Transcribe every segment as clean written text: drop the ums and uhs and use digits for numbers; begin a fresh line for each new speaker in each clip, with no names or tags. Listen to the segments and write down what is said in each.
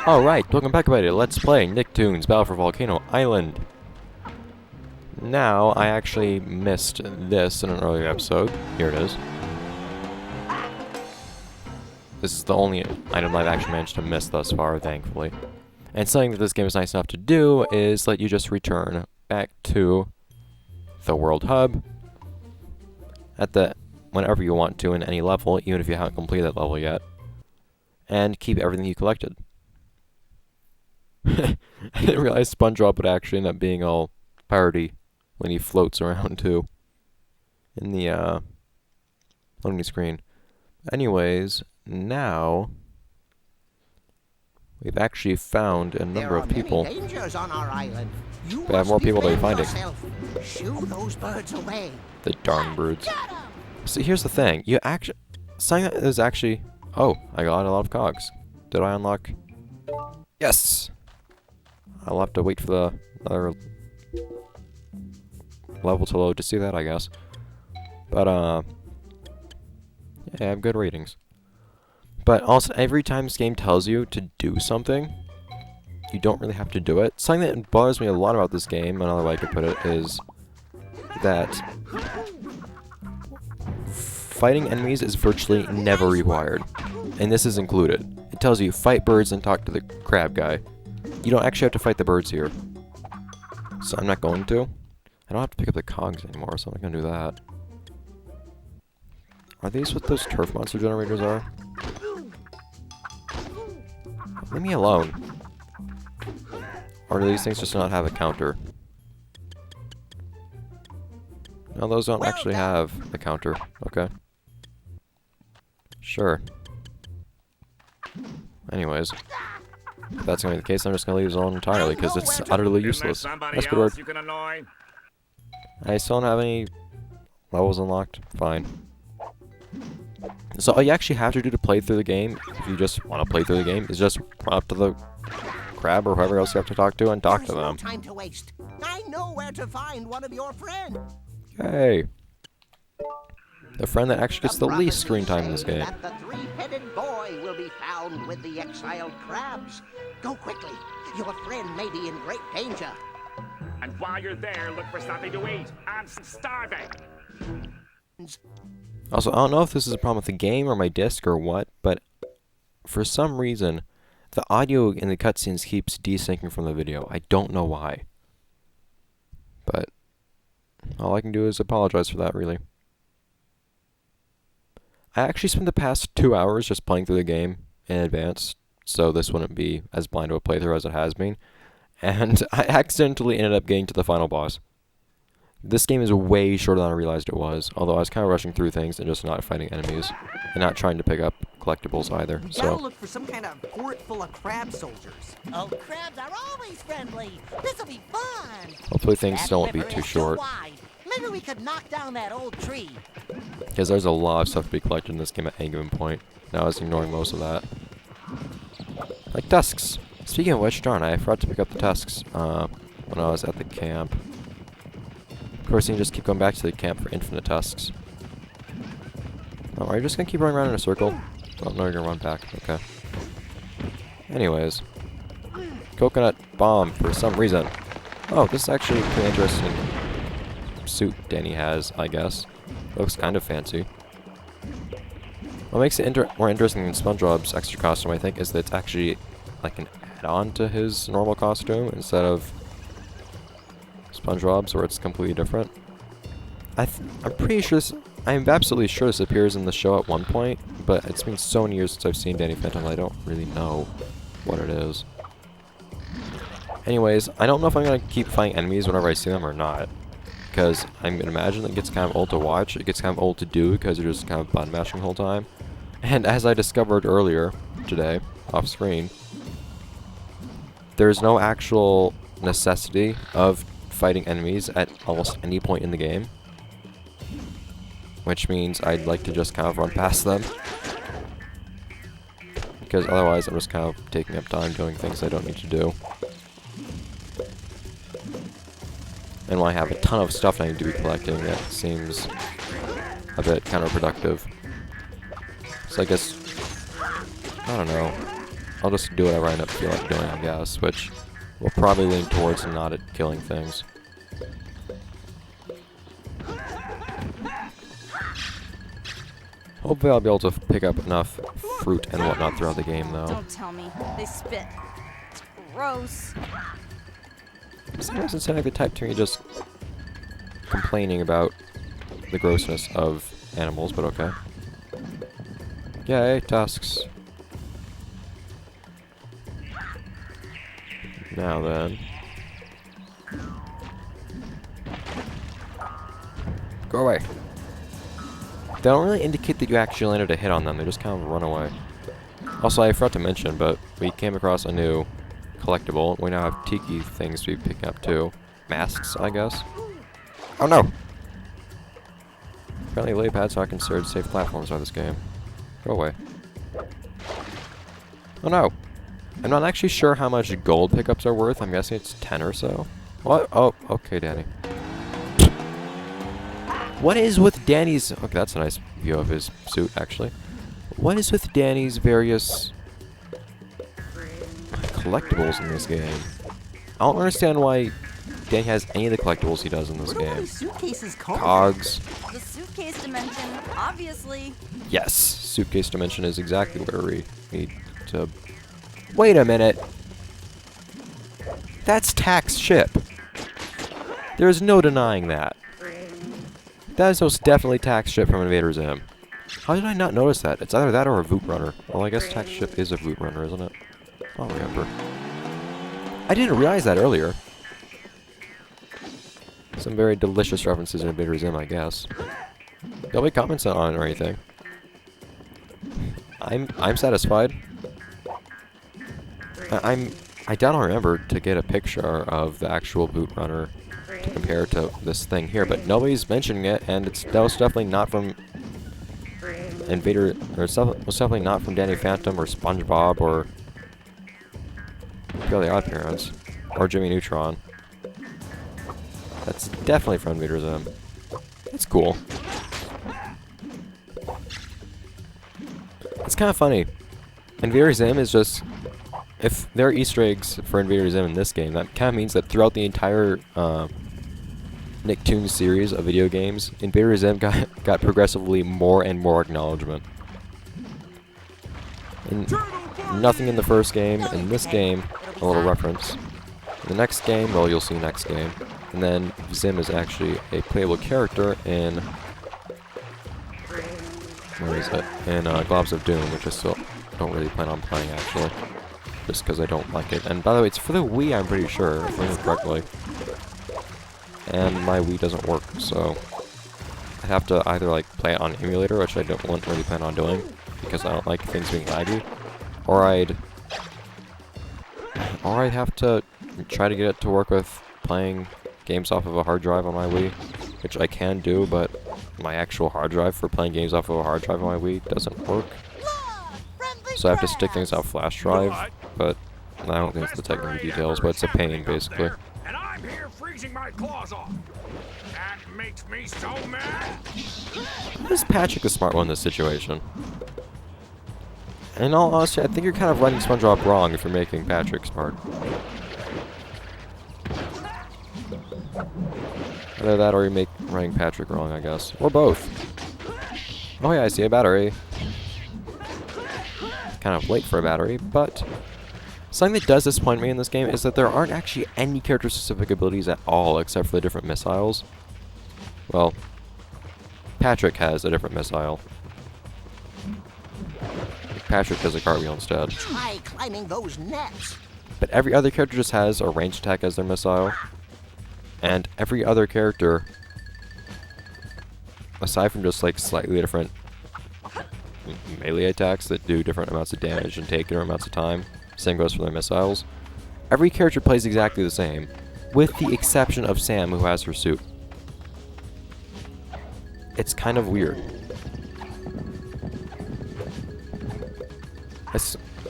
Alright, welcome back everybody to Let's Play Nicktoons Battle for Volcano Island. Now, I actually missed this in an earlier episode. Here it is. This is the only item I've actually managed to miss thus far, thankfully. And something that this game is nice enough to do is let you just return back to the World Hub at whenever you want to in any level, even if you haven't completed that level yet, and keep everything you collected. I didn't realize SpongeBob would actually end up being all piratey when he floats around too in the loading screen. Anyways, now we've actually found a number of people.
There are many dangers on our island.
We have more people to be finding.
Shoo those birds away.
The darn birds. See, here's the thing. You actually something that is actually. Oh, I got a lot of cogs. Did I unlock? Yes. I'll have to wait for the other level to load to see that, I guess. But, yeah, I have good ratings. But also, every time this game tells you to do something, you don't really have to do it. Something that bothers me a lot about this game, another way I could put it, is that fighting enemies is virtually never required. And this is included. It tells you, fight birds and talk to the crab guy. You don't actually have to fight the birds here. So I'm not going to. I don't have to pick up the cogs anymore, so I'm not going to do that. Are these what those turf monster generators are? Leave me alone. Or do these things just not have a counter? No, those don't actually have a counter. Okay. Sure. Anyways. If that's going to be the case, I'm just going to leave this alone entirely, because it's utterly useless. That's good word. I still don't have any levels unlocked. Fine. So all you actually have to do to play through the game, if you just want to play through the game, is just run up to the crab or whoever else you have to talk to and talk to them.
No time to waste. I know where to find one of your friends.
Hey. The friend that actually gets the least screen time in this game.
That the three-headed boy will be found with the exiled crabs. Go quickly. Your friend may be in great danger.
And while you're there, look for something to eat. I'm starving.
Also, I don't know if this is a problem with the game or my disc or what, but for some reason, the audio in the cutscenes keeps desyncing from the video. I don't know why. But all I can do is apologize for that, really. I actually spent the past 2 hours just playing through the game in advance, so this wouldn't be as blind of a playthrough as it has been. And I accidentally ended up getting to the final boss. This game is way shorter than I realized it was, although I was kind of rushing through things and just not fighting enemies, and not trying to pick up collectibles either, so.
Gotta look for some kind of fort full of crab soldiers.
Oh, crabs are always friendly. This'll be fun.
Hopefully things
That
still won't be
river
too
is
short.
wide. Maybe we could knock down that old tree.
Because there's a lot of stuff to be collected in this game at any given point. Now I was ignoring most of that. Like tusks. Speaking of which, darn, I forgot to pick up the tusks when I was at the camp. Of course, you can just keep going back to the camp for infinite tusks. Oh, are you just going to keep running around in a circle? Oh, no, you're going to run back. Okay. Anyways. Coconut bomb for some reason. Oh, this is actually a pretty interesting suit Danny has, I guess. Looks kind of fancy. What makes it more interesting than SpongeBob's extra costume, I think, is that it's actually like an add-on to his normal costume instead of SpongeBob's, where it's completely different. I'm pretty sure I'm absolutely sure this appears in the show at one point, but it's been so many years since I've seen Danny Phantom, I don't really know what it is. Anyways, I don't know if I'm going to keep fighting enemies whenever I see them or not. Because I'm going to imagine it gets kind of old to watch, it gets kind of old to do because you're just kind of button mashing the whole time. And as I discovered earlier today, off screen, there's no actual necessity of fighting enemies at almost any point in the game. Which means I'd like to just kind of run past them. Because otherwise I'm just kind of taking up time doing things I don't need to do. And when I have a ton of stuff I need to be collecting, that seems a bit counterproductive. So I guess, I don't know. I'll just do whatever I end up feel like doing, I guess, which will probably lean towards not at killing things. Hopefully I'll be able to pick up enough fruit and whatnot throughout the game, though.
Don't tell me. They spit. It's gross.
This doesn't sound like the type to me just complaining about the grossness of animals, but okay. Yay, tusks. Now then. Go away. They don't really indicate that you actually landed a hit on them, they just kind of run away. Also, I forgot to mention, but we came across a new collectible. We now have tiki things to be picking up too. Masks, I guess. Oh no! Apparently lily pads are considered safe platforms by this game. Go away. Oh no! I'm not actually sure how much gold pickups are worth. I'm guessing it's 10 or so. What? Oh, okay, Danny. What is with Danny's... Okay, that's a nice view of his suit, actually. What is with Danny's various collectibles in this game? I don't understand why Danny has any of the collectibles he does in this
What are all
game.
these suitcases called?
Cogs.
The suitcase dimension, obviously.
Yes, suitcase dimension is exactly where we need to... Wait a minute. That's Tack's ship. There's no denying that. That is most definitely Tack's ship from Invader Zim. How did I not notice that? It's either that or a Voot Runner. Well, I guess Tack's ship is a Voot Runner, isn't it? I don't remember. I didn't realize that earlier. Some very delicious references in Invader Zim, I guess. Nobody comments on it or anything. I'm satisfied. I don't remember to get a picture of the actual Voot Runner to compare to this thing here, but nobody's mentioning it, and that was definitely not from Invader, or it was definitely not from Danny Phantom or SpongeBob or Fairly Odd Parents or Jimmy Neutron. That's definitely from Invader Zim. That's cool. It's kind of funny. Invader Zim is just... If there are Easter eggs for Invader Zim in this game, that kind of means that throughout the entire Nicktoons series of video games, Invader Zim got progressively more and more acknowledgement. And nothing in the first game. In this game, a little reference. In the next game, well, you'll see next game. And then Zim is actually a playable character in... Where is it? In Globs of Doom, which I still don't really plan on playing, actually. Just because I don't like it. And by the way, it's for the Wii, I'm pretty sure, if I remember correctly. And my Wii doesn't work, so I have to either like play it on emulator, which I don't really plan on doing, because I don't like things being laggy, or I'd have to try to get it to work with playing games off of a hard drive on my Wii, which I can do, but my actual hard drive for playing games off of a hard drive on my Wii doesn't work. So I have to stick things off flash drive, but I don't think it's the technical details, but it's a pain, basically.
And I'm here freezing my claws off. That makes me so mad.
Is Patrick the smart one in this situation? In all honesty, I think you're kind of running SpongeBob wrong if you're making Patrick smart. Either that or you running Patrick wrong, I guess. Or both. Oh yeah, I see a battery. Kind of late for a battery, but something that does disappoint me in this game is that there aren't actually any character-specific abilities at all except for the different missiles. Well, Patrick has a different missile. Patrick has a cartwheel instead.
Try climbing those nets.
But every other character just has a ranged attack as their missile. And every other character, aside from just like slightly different melee attacks that do different amounts of damage and take different amounts of time, same goes for their missiles, every character plays exactly the same, with the exception of Sam, who has her suit. It's kind of weird.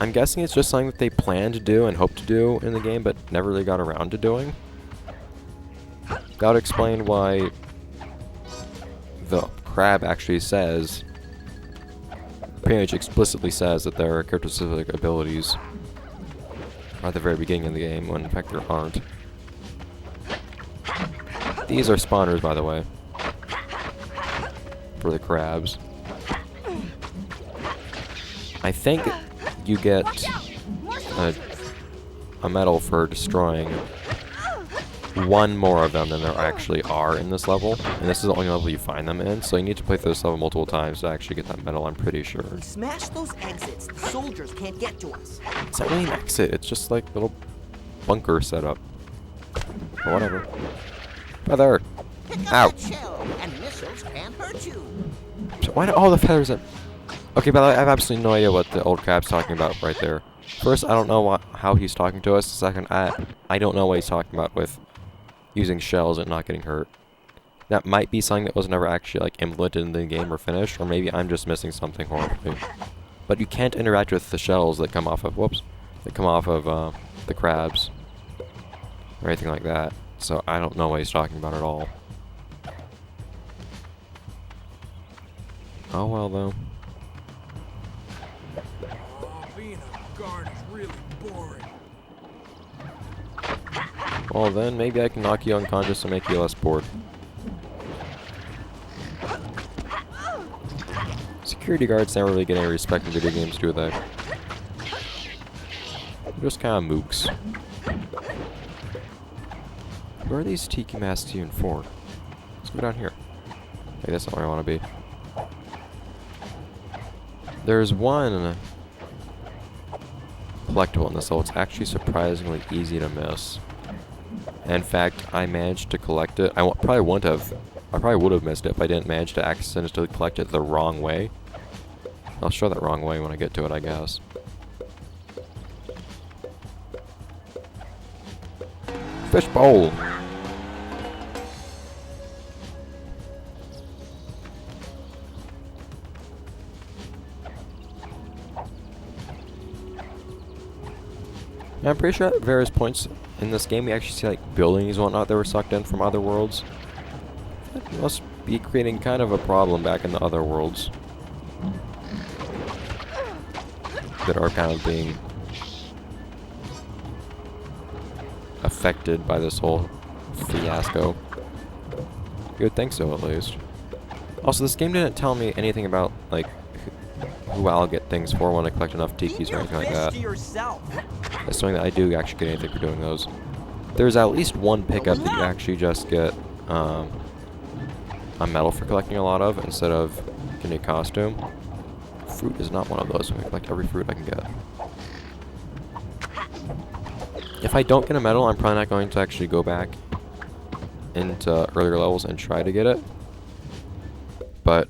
I'm guessing it's just something that they planned to do and hoped to do in the game, but never really got around to doing. That would explain why the crab actually says, pretty much explicitly says, that there are character-specific abilities at the very beginning of the game, when in fact there aren't. These are spawners, by the way, for the crabs. I think you get a medal for destroying one more of them than there actually are in this level, and this is the only level you find them in, so you need to play through this level multiple times to actually get that medal, I'm pretty sure.
We smash those exits, the soldiers can't get to us.
It's not really an exit, it's just like a little bunker setup. Or whatever. Feather!
Pick
Ow!
up that shell, and missiles can't hurt you.
So why do all the feathers in? Okay, but I have absolutely no idea what the old crab's talking about right there. First, I don't know how he's talking to us. Second, I don't know what he's talking about with using shells and not getting hurt. That might be something that was never actually like implemented in the game or finished, or maybe I'm just missing something horribly. But you can't interact with the shells that come off of the crabs or anything like that. So I don't know what he's talking about at all. Oh well, though.
Being a guard is really boring.
Well then, maybe I can knock you unconscious to make you less bored. Security guards never really get any respect in video games, do they? They're just kind of mooks. Where are these tiki masks even for? Let's go down here. Hey, that's not where I want to be. There's one collectible in this level. It's actually surprisingly easy to miss. In fact, I managed to collect it. I probably would have missed it if I didn't manage to accidentally collect it the wrong way. I'll show that wrong way when I get to it, I guess. Fish bowl! I'm pretty sure at various points in this game we actually see like buildings and whatnot that were sucked in from other worlds. That must be creating kind of a problem back in the other worlds that are kind of being affected by this whole fiasco. You would think so, at least. Also, this game didn't tell me anything about like who I'll get things for when I collect enough tikis or anything like that. That's something that I do actually get anything for doing those. There's at least one pickup that you actually just get a medal for collecting a lot of instead of getting a costume. Fruit is not one of those. I'm gonna collect every fruit I can get. If I don't get a medal, I'm probably not going to actually go back into earlier levels and try to get it. But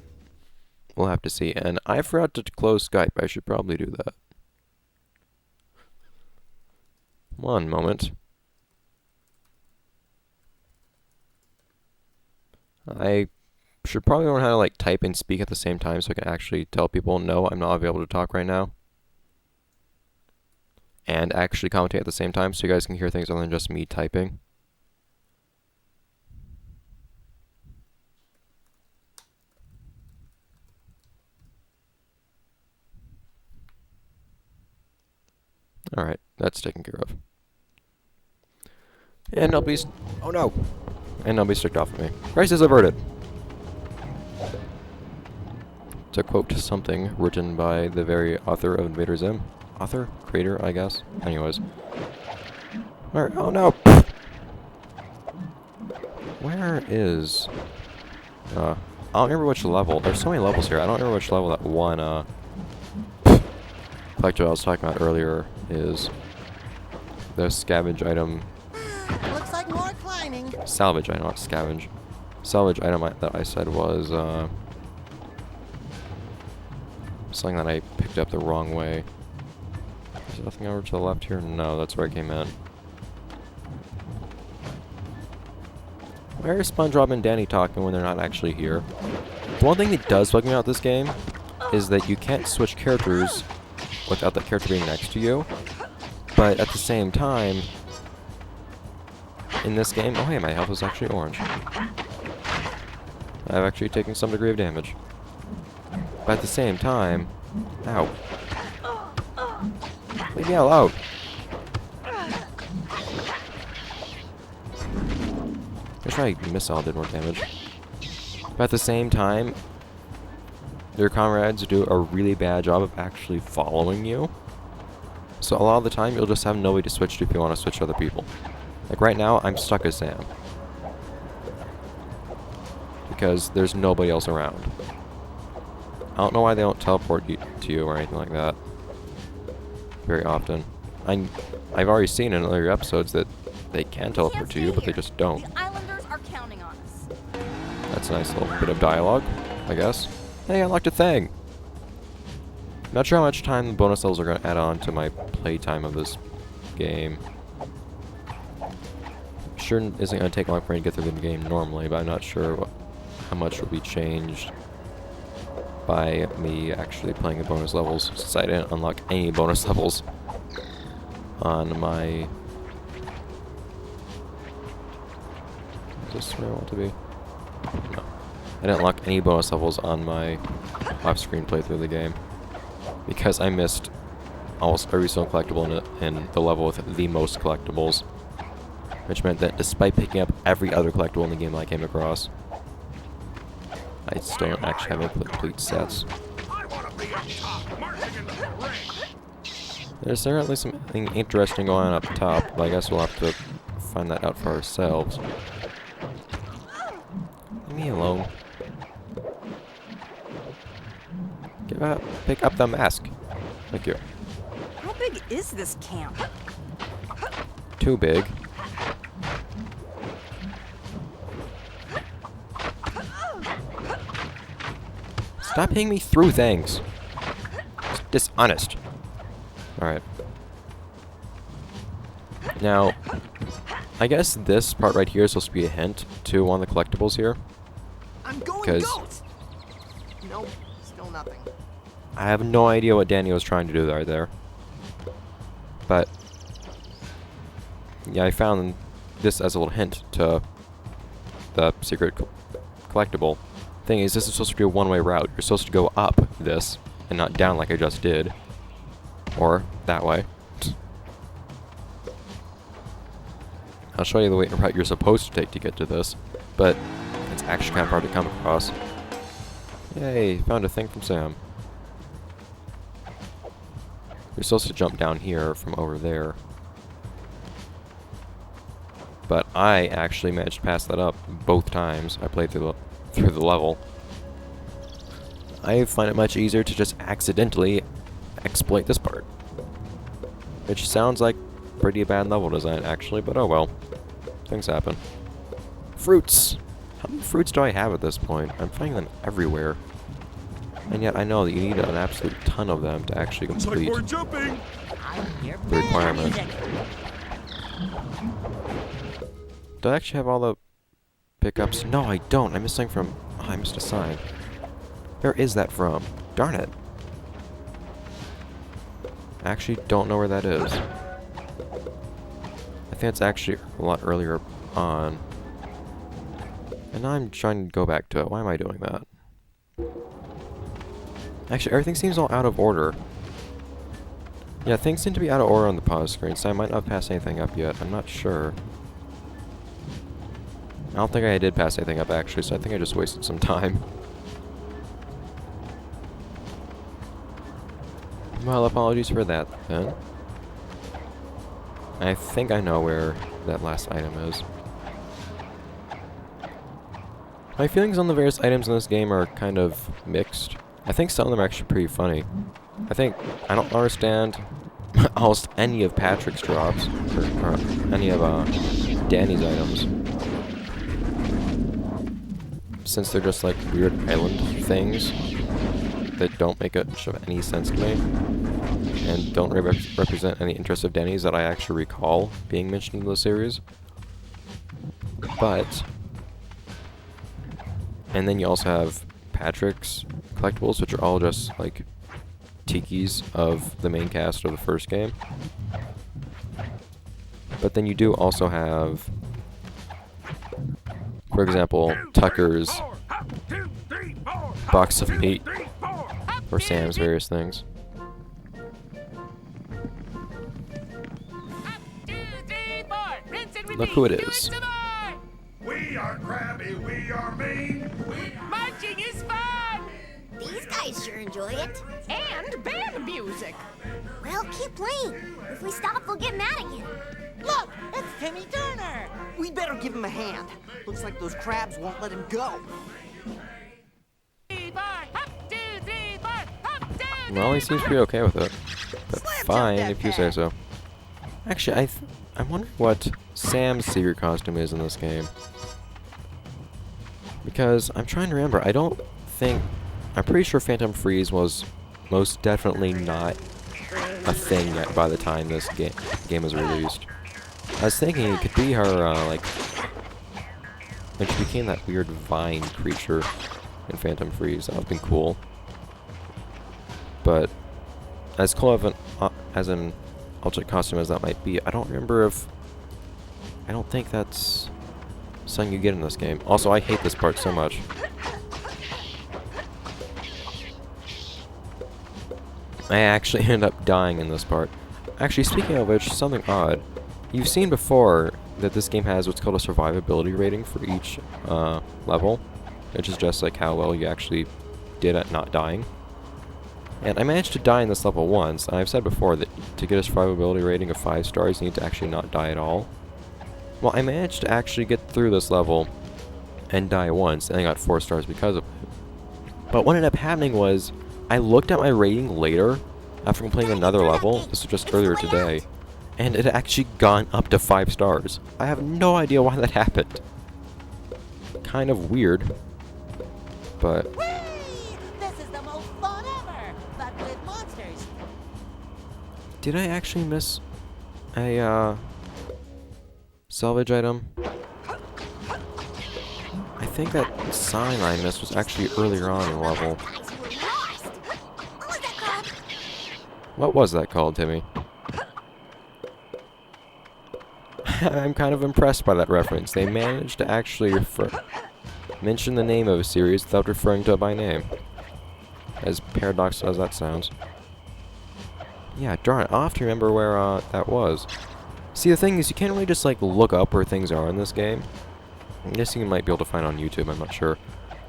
we'll have to see. And I forgot to close Skype. I should probably do that. One moment. I should probably learn how to like type and speak at the same time so I can actually tell people, no, I'm not able to talk right now. And actually commentate at the same time so you guys can hear things other than just me typing. Alright, that's taken care of. And I'll be... oh no! And I'll be stripped off of me. Crisis averted! To quote something written by the very author of Invader Zim. Author? Creator, I guess? Anyways. Alright, oh no! Where is... I don't remember which level. There's so many levels here. I don't remember which level that one, collectible I was talking about earlier is. The scavenge item.
Looks like more climbing.
Salvage item, not scavenge. Salvage item that I said was, something that I picked up the wrong way. Is there nothing over to the left here? No, that's where I came in. Why are SpongeBob and Danny talking when they're not actually here? The one thing that does bug me about this game is that you can't switch characters without that character being next to you. But at the same time, in this game... oh hey, my health is actually orange. I've actually taken some degree of damage. But at the same time... ow. Leave me alone. That's right, missile did more damage. But at the same time, your comrades do a really bad job of actually following you. So a lot of the time, you'll just have nobody to switch to if you want to switch to other people. Like right now, I'm stuck as Sam. Because there's nobody else around. I don't know why they don't teleport you to you or anything like that. Very often. I've already seen in other episodes that they can teleport to you, but they just don't.
The islanders are counting on us.
That's a nice little bit of dialogue, I guess. Hey, I unlocked a thing! Not sure how much time the bonus levels are going to add on to my playtime of this game. Sure isn't going to take long for me to get through the game normally, but I'm not sure how much will be changed by me actually playing the bonus levels, since I didn't unlock any bonus levels on my... Is this where I want to be? No. I didn't unlock any bonus levels on my off-screen playthrough of the game, because I missed almost every single collectible in the level with the most collectibles, which meant that despite picking up every other collectible in the game that I came across, I still don't actually have any complete sets.
I want to be up top, marching in the parade.
There's certainly something interesting going on up top, but I guess we'll have to find that out for ourselves. Leave me alone. Pick up the mask. Thank you.
How big is this camp?
Too big. Stop hitting me through things. It's dishonest. Alright. Now, I guess this part right here is supposed to be a hint to one of the collectibles here.
I'm going
Because
ghost. Nope, still nothing.
I have no idea what Danny was trying to do right there. But yeah, I found this as a little hint to the secret collectible. Thing is, this is supposed to be a one-way route. You're supposed to go up this and not down like I just did. Or that way. I'll show you the route you're supposed to take to get to this, but it's actually kind of hard to come across. Yay, found a thing from Sam. You're supposed to jump down here from over there. But I actually managed to pass that up both times I played through the level. I find it much easier to just accidentally exploit this part. Which sounds like pretty bad level design actually, but oh well. Things happen. Fruits! How many fruits do I have at this point? I'm finding them everywhere. And yet I know that you need an absolute ton of them to actually complete
jumping.
the requirement. Do I actually have all the pickups? No, I don't. I missed something from... Oh, I missed a sign. Where is that from? Darn it. I actually don't know where that is. I think it's actually a lot earlier on. And now I'm trying to go back to it. Why am I doing that? Actually, everything seems all out of order. Yeah, things seem to be out of order on the pause screen, so I might not have passed anything up yet. I'm not sure. I don't think I did pass anything up, actually, so I think I just wasted some time. Well, apologies for that, then. I think I know where that last item is. My feelings on the various items in this game are kind of mixed. I think some of them are actually pretty funny. I don't understand almost any of Patrick's drops, or any of Danny's items. Since they're just like weird island things that don't make much of any sense to me, and don't represent any interest of Danny's that I actually recall being mentioned in the series. But, and then you also have Patrick's collectibles, which are all just like tikis of the main cast of the first game. But then you do also have, for example, Tucker's box of meat, or Sam's various things. Look who it is.
We We are mean.
Marching is fun!
These guys sure enjoy it.
And band music.
Well, keep playing. If we stop, they'll get mad again.
Look, it's Timmy Turner.
We better give him a hand. Looks like those crabs won't let him go.
3, 4, hop, 2, 3, 4, hop, 2,
Well, he seems pretty okay with it. But
Slam
fine,
jump that
if you say
pad.
so. Actually, I'm wondering what Sam's secret costume is in this game. Because I'm trying to remember. I'm pretty sure Phantom Freeze was most definitely not a thing yet by the time this game was released. I was thinking it could be her, like, when she became that weird vine creature in Phantom Freeze. That would have been cool. But as cool of an alternate costume as that might be, I don't think that's something you get in this game. Also, I hate this part so much. I actually end up dying in this part. Actually, speaking of which, something odd. You've seen before that this game has what's called a survivability rating for each level, which is just like how well you actually did at not dying. And I managed to die in this level once, and I've said before that to get a survivability rating of 5 stars, you need to actually not die at all. Well, I managed to actually get through this level and die once, and I got 4 stars because of it. But what ended up happening was, I looked at my rating later, after completing another level, this was just earlier today, and it had actually gone up to 5 stars. I have no idea why that happened. Kind of weird, but...
Whee! This is the most fun ever, but with monsters.
Did I actually miss a, salvage item? I think that sign I missed was actually earlier on in the level.
Guys, you were lost. What was that called?
What was that called, Timmy? I'm kind of impressed by that reference. They managed to actually mention the name of a series without referring to it by name. As paradoxical as that sounds. Yeah, darn it, I'll have to remember where that was. See, the thing is, you can't really just, like, look up where things are in this game. I'm guessing you might be able to find on YouTube, I'm not sure.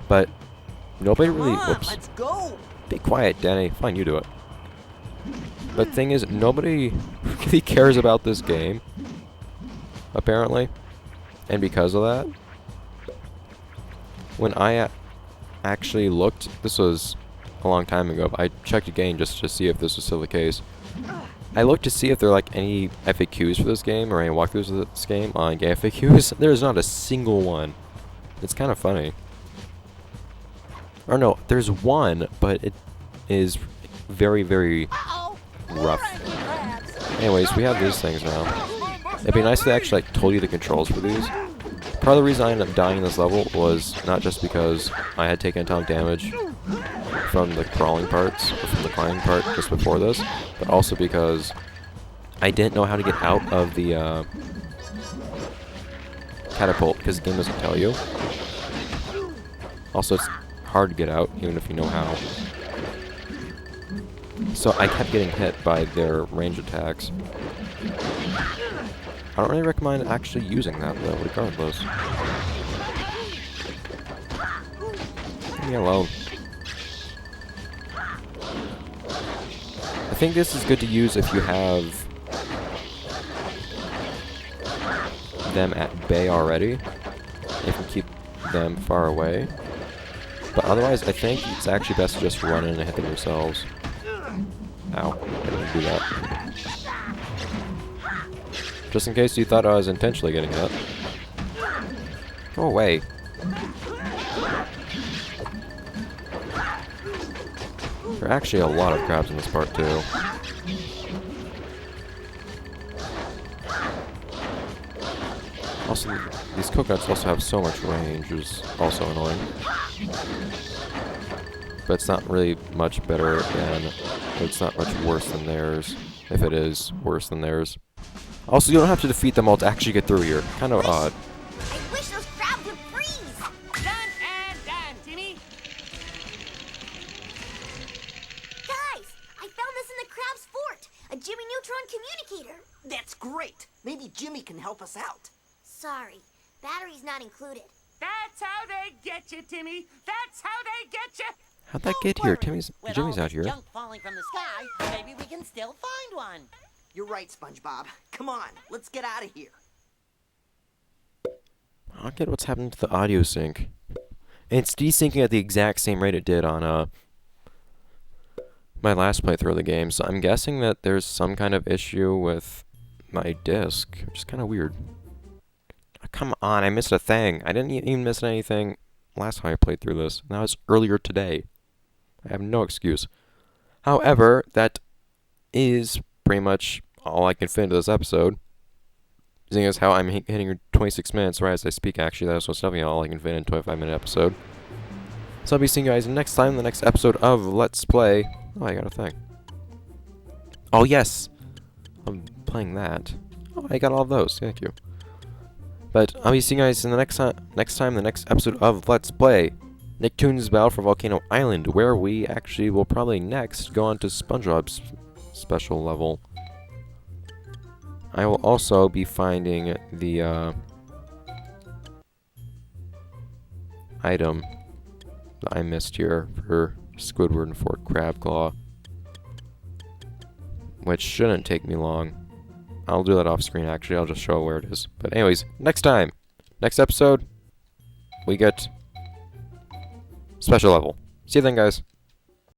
But, nobody really...
Come on,
Whoops.
let's go.
Be quiet, Danny. Fine, you do it. But the thing is, nobody really cares about this game. Apparently. And because of that, when I actually looked, this was a long time ago, but I checked again just to see if this was still the case. I looked to see if there are like any FAQs for this game or any walkthroughs of this game on game FAQs. There's not a single one. It's kind of funny. Or no, there's one, but it is very, very rough. Anyways, we have these things now. It'd be nice if they actually like told you the controls for these. Part of the reason I ended up dying in this level was not just because I had taken atomic damage from the crawling parts, or from the climbing part just before this, but also because I didn't know how to get out of the catapult, because the game doesn't tell you. Also, it's hard to get out, even if you know how. So I kept getting hit by their range attacks. I don't really recommend actually using that, though, regardless. Leave me alone. I think this is good to use if you have them at bay already. If you keep them far away. But otherwise, I think it's actually best to just run in and hit them yourselves. Ow. I didn't do that. Just in case you thought I was intentionally getting hit. Go away. There are actually a lot of crabs in this part, too. Also, these coconuts also have so much range, which is also annoying. But it's not really much better than... It's not much worse than theirs, if it is worse than theirs. Also, you don't have to defeat them all to actually get through here. Kind of odd.
I wish those crabs would freeze.
Done and done, Timmy.
Guys, I found this in the crab's fort. A Jimmy Neutron communicator.
That's great. Maybe Jimmy can help us out.
Sorry, battery's not included.
That's how they get you, Timmy. That's how they get you.
How'd that
Don't
get here?
worry. With
Jimmy's
all
out
this
here.
junk falling from the sky, maybe we can still find one.
You're right, SpongeBob. Come on, let's get out of here.
I don't get what's happening to the audio sync. And it's desyncing at the exact same rate it did on my last playthrough of the game, so I'm guessing that there's some kind of issue with my disc, which is kind of weird. Oh, come on, I missed a thing. I didn't even miss anything last time I played through this. And that was earlier today. I have no excuse. However, that is pretty much all I can fit into this episode. Seeing as how I'm hitting 26 minutes right as I speak, actually, that's what's definitely all I can fit in a 25-minute episode. So I'll be seeing you guys next time in the next episode of Let's Play. Oh, I got a thing. Oh, yes! I'm playing that. Oh, I got all of those. Thank you. But I'll be seeing you guys in the next time, the next episode of Let's Play Nicktoons Battle for Volcano Island, where we actually will probably next go on to SpongeBob's special level. I will also be finding the item that I missed here for Squidward and Fort Crabclaw, which shouldn't take me long. I'll do that off screen, actually. I'll just show where it is. But anyways, next episode, we get special level. See you then, guys.